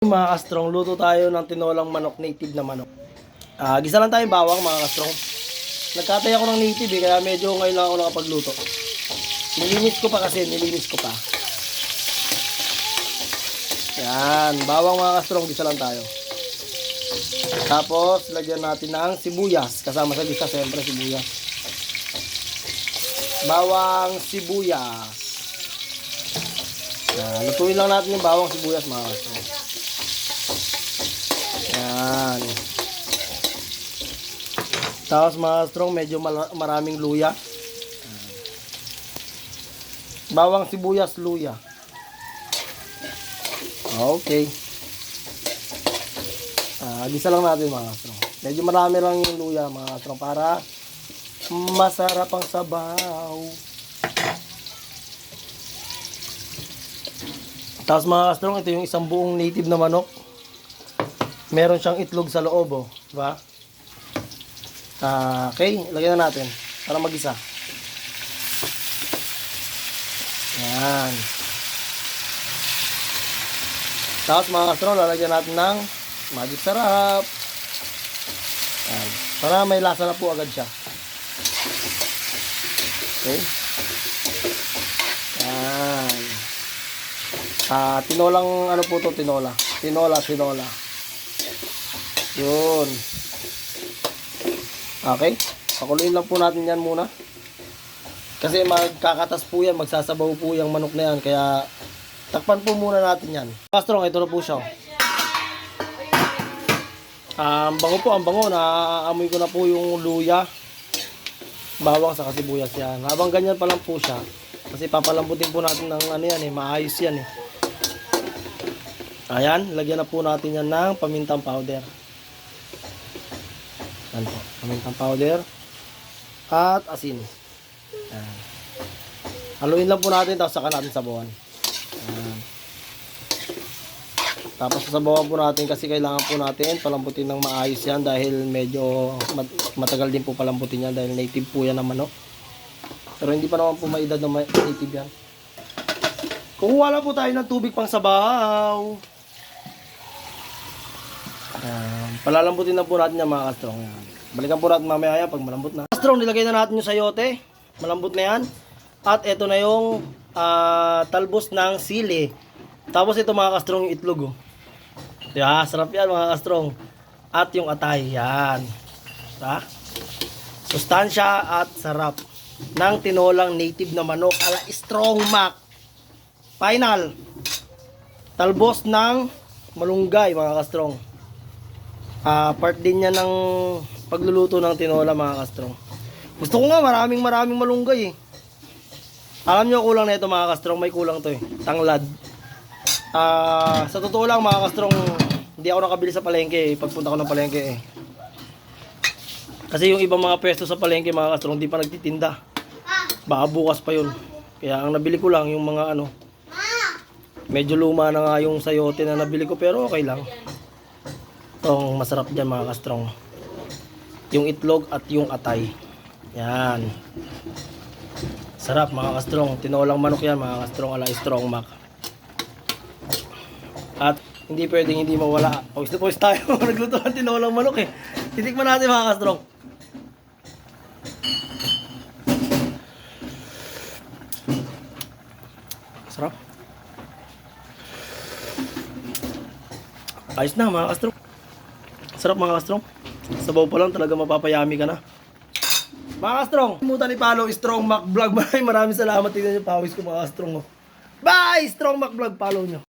Mga kastrong, luto tayo ng tinolang manok, native na manok. Gisa lang tayong bawang mga kastrong. Nagkatay ako ng native kaya medyo ngayon lang ako nakapagluto. Nilinis ko pa. Yan, bawang mga kastrong, gisa lang tayo. Tapos, lagyan natin ng sibuyas. Kasama sa gisa, siyempre sibuyas. Bawang sibuyas. Yan, lutuin lang natin yung bawang sibuyas mga kastrong. Yan. Tapos mga strong, medyo maraming luya. Bawang sibuyas, luya. Okay. Gisa lang natin mga strong. Medyo marami lang yung luya mga strong para masarap ang sabaw. Tapos mga strong, ito yung isang buong native na manok. Meron siyang itlog sa loob, oh. Diba? Okay, lagyan na natin para mag-isa. Yan. Tapos mga kastrol, lalagyan natin ng magic sarap. Yan. Para may lasa na po agad siya. Okay. Yan. Tinolang ano po to, tinola. Tinola. Yun. Okay. Pakuluin lang po natin yan muna. Kasi magkakatas po yan. Magsasabaw po yung manok na yan. Kaya takpan po muna natin yan. Kastrong, ito na po siya. Ang bango. Naaamoy ko na po yung luya. Bawang sa sibuyas yan. Habang ganyan pa lang po siya. Kasi papalambutin po natin ng ano yan maayos yan Ayan. Lagyan na po natin yan ng pamintang powder. Yan po, pamintang powder at asin. Yan. Haluin lang po natin, tapos saka natin sabawan. Yan. Tapos sabawan po natin kasi kailangan po natin palambutin ng maayos yan dahil medyo matagal din po palambutin yan dahil native po yan ng manok. Pero hindi pa naman po maedad na native yan. Kukuha lang po tayo ng tubig pang sabaw. Palalambutin na po natin yung mga kastrong. Balikan po natin mamaya pag malambot na. Kastrong, nilagay na natin yung sayote. Malambot na yan. At ito na yung talbos ng sili. Tapos ito mga kastrong yung itlog. Diba? Sarap yan mga kastrong. At yung atay. Yan. Diba? Sustansya at sarap ng tinolang native na manok ala Strong Mac. Final. Talbos ng malunggay mga kastrong. Part din niya ng pagluluto ng tinola mga kastrong. Gusto ko nga maraming malunggay Alam nyo kulang na ito mga kastrong, may kulang to tanglad. Sa totoo lang mga kastrong, hindi ako nakabili sa palengke pagpunta ko ng palengke Kasi yung ibang mga pwesto sa palengke mga kastrong, hindi pa nagtitinda. Baka bukas pa yun. Kaya ang nabili ko lang yung mga medyo luma na nga yung sayote na nabili ko, pero okay lang. Itong masarap dyan mga kastrong, yung itlog at yung atay. Yan. Sarap mga kastrong. Tinolang manok yan mga kastrong ala Strong Mac. At hindi pwedeng hindi mawala. Pawis na pawis tayo. Nagluto ng tinolang manok Titikman natin mga kastrong. Sarap. Ayos na mga kastrong. Sarap mga kastrong. Sabaw pa lang talaga mapapayami ka na. Mga kastrong, kalimutan i-follow Strong Mac Vlog. Maraming salamat. Tignan nyo pawis ko mga kastrong. Bye! Strong Mac Vlog, follow nyo.